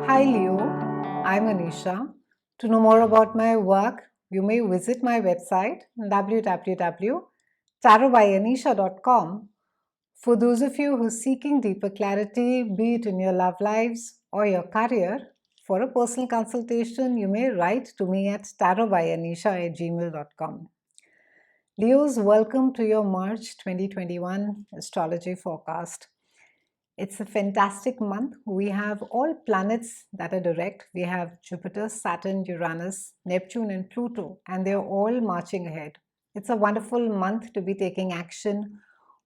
Hi Leo, I'm Anisha. To know more about my work, you may visit my website www.tarotbyanisha.com. For those of you who are seeking deeper clarity, be it in your love lives or your career, for a personal consultation, you may write to me at tarotbyanisha@gmail.com. Leos, welcome to your March 2021 astrology forecast. It's a fantastic month. We have all planets that are direct. We have Jupiter, Saturn, Uranus, Neptune, and Pluto, and they're all marching ahead. It's a wonderful month to be taking action,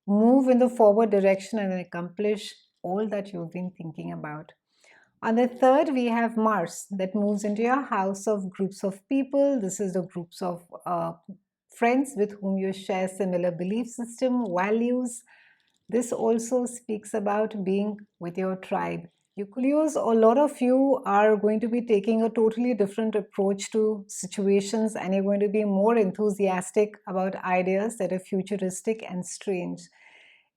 move in the forward direction, and accomplish all that you've been thinking about. On the third, we have Mars that moves into your house of groups of people. This is the groups of friends with whom you share similar belief system, values. This also speaks about being with your tribe. Euclios, a lot of you are going to be taking a totally different approach to situations, and you're going to be more enthusiastic about ideas that are futuristic and strange.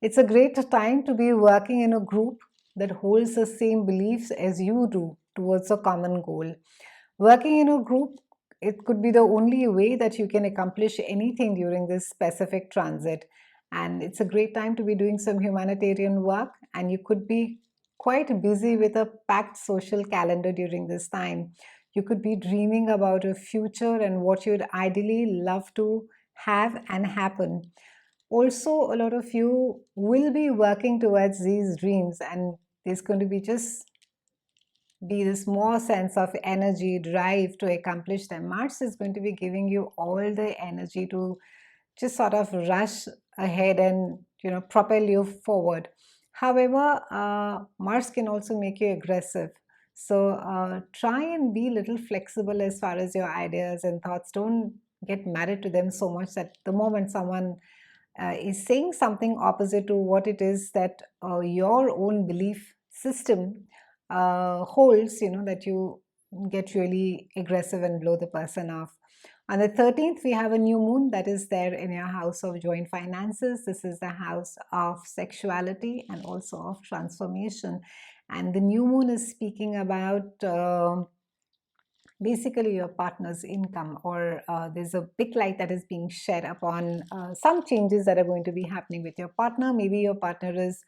It's a great time to be working in a group that holds the same beliefs as you do towards a common goal. Working in a group, it could be the only way that you can accomplish anything during this specific transit. And it's a great time to be doing some humanitarian work, and you could be quite busy with a packed social calendar during this time. You could be dreaming about a future and what you'd ideally love to have and happen. Also, a lot of you will be working towards these dreams, and there's going to be just be this more sense of energy, drive to accomplish them. Mars is going to be giving you all the energy to just sort of rush ahead and propel you forward. However, Mars can also make you aggressive. So try and be a little flexible as far as your ideas and thoughts. Don't get married to them so much that the moment someone is saying something opposite to what it is that your own belief system holds, that you get really aggressive and blow the person off. On the 13th, we have a new moon that is there in your house of joint finances. This is the house of sexuality and also of transformation. And the new moon is speaking about basically your partner's income, or there's a big light that is being shed upon some changes that are going to be happening with your partner. Maybe your partner is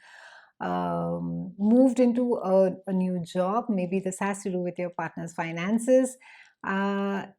moved into a new job. Maybe this has to do with your partner's finances.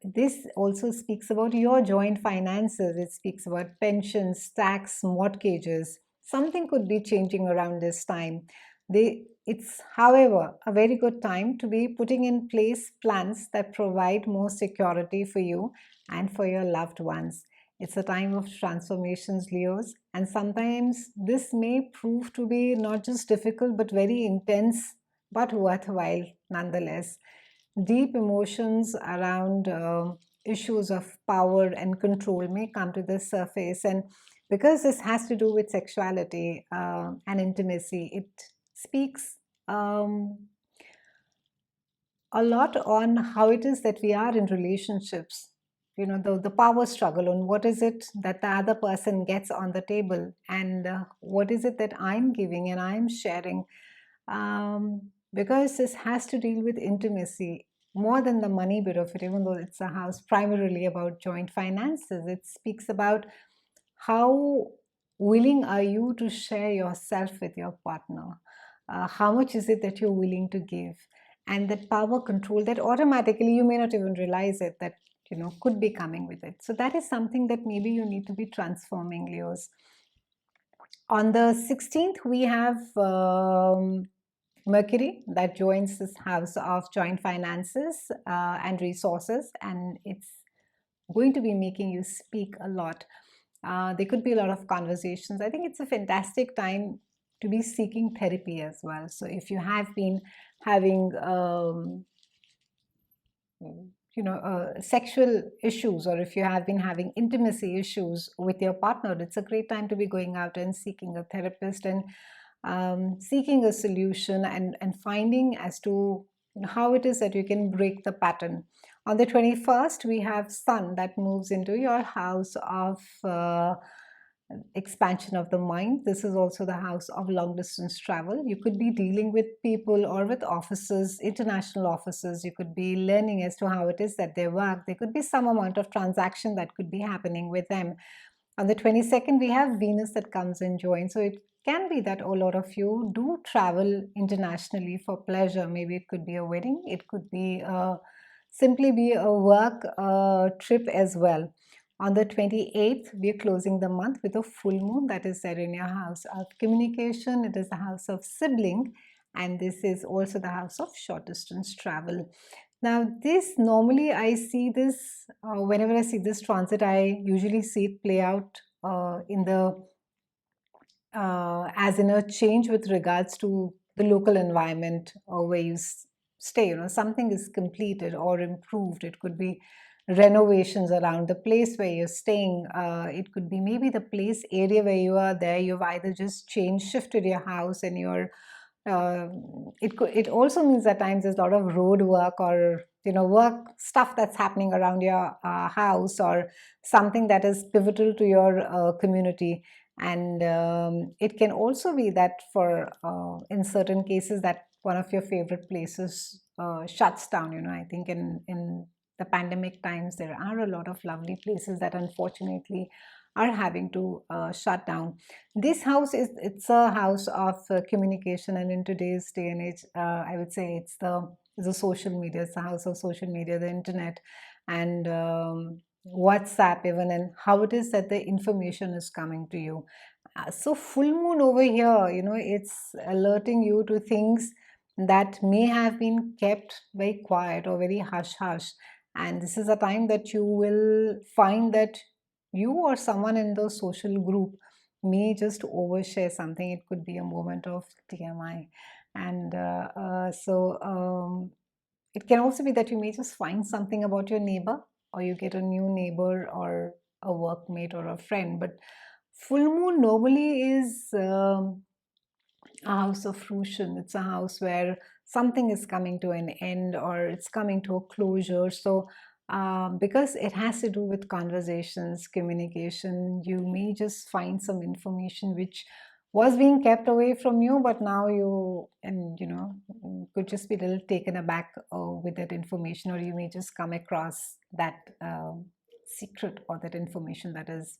This also speaks about your joint finances. It speaks about pensions, tax, mortgages. Something could be changing around this time. It's, however, a very good time to be putting in place plans that provide more security for you and for your loved ones. It's a time of transformations, Leos, and sometimes this may prove to be not just difficult but very intense, but worthwhile nonetheless. Deep emotions around issues of power and control may come to the surface, and because this has to do with sexuality and intimacy, it speaks a lot on how it is that we are in relationships. The power struggle on what is it that the other person gets on the table, and what is it that I'm giving and I'm sharing. Because this has to deal with intimacy more than the money bit of it, even though it's a house primarily about joint finances. It speaks about how willing are you to share yourself with your partner. How much is it that you're willing to give? And that power control that automatically you may not even realize it, that could be coming with it. So that is something that maybe you need to be transforming, Leos. On the 16th, we have Mercury that joins this house of joint finances and resources, and it's going to be making you speak a lot. There could be a lot of conversations. I think it's a fantastic time to be seeking therapy as well. So if you have been having sexual issues, or if you have been having intimacy issues with your partner, it's a great time to be going out and seeking a therapist and seeking a solution, and finding as to how it is that you can break the pattern. On the 21st, we have Sun that moves into your house of expansion of the mind. This is also the house of long distance travel. You could be dealing with people or with offices, international offices. You could be learning as to how it is that they work. There could be some amount of transaction that could be happening with them. On the 22nd, we have Venus that comes and joins. So it can be that a lot of you do travel internationally for pleasure. Maybe it could be a wedding, it could be simply be a work trip as well. On the 28th, we are closing the month with a full moon that is there in your house of communication. It is the house of sibling, and this is also the house of short distance travel. Now, this normally I see this whenever I see this transit, I usually see it play out in the as in a change with regards to the local environment or where you stay. You know, something is completed or improved. It could be renovations around the place where you're staying. It could be maybe the place area where you are there. You've either just changed, shifted your house, and you're it also means at times there's a lot of road work or work stuff that's happening around your house, or something that is pivotal to your community. And it can also be that for in certain cases that one of your favorite places shuts down. I think in the pandemic times there are a lot of lovely places that unfortunately are having to shut down. This house it's a house of communication, and in today's day and age, I would say it's the social media. It's the house of social media, the internet, and WhatsApp even, and how it is that the information is coming to you. So full moon over here, it's alerting you to things that may have been kept very quiet or very hush hush, and this is a time that you will find that you or someone in the social group may just overshare something. It could be a moment of TMI, and it can also be that you may just find something about your neighbor, or you get a new neighbor or a workmate or a friend. But full moon normally is a house of fruition. It's a house where something is coming to an end or it's coming to a closure. So because it has to do with conversations, communication, you may just find some information which was being kept away from you, but now could just be a little taken aback with that information, or you may just come across that secret or that information that is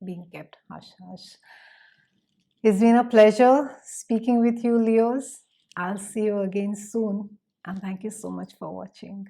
being kept hush hush. It's been a pleasure speaking with you, Leos. I'll see you again soon, and thank you so much for watching.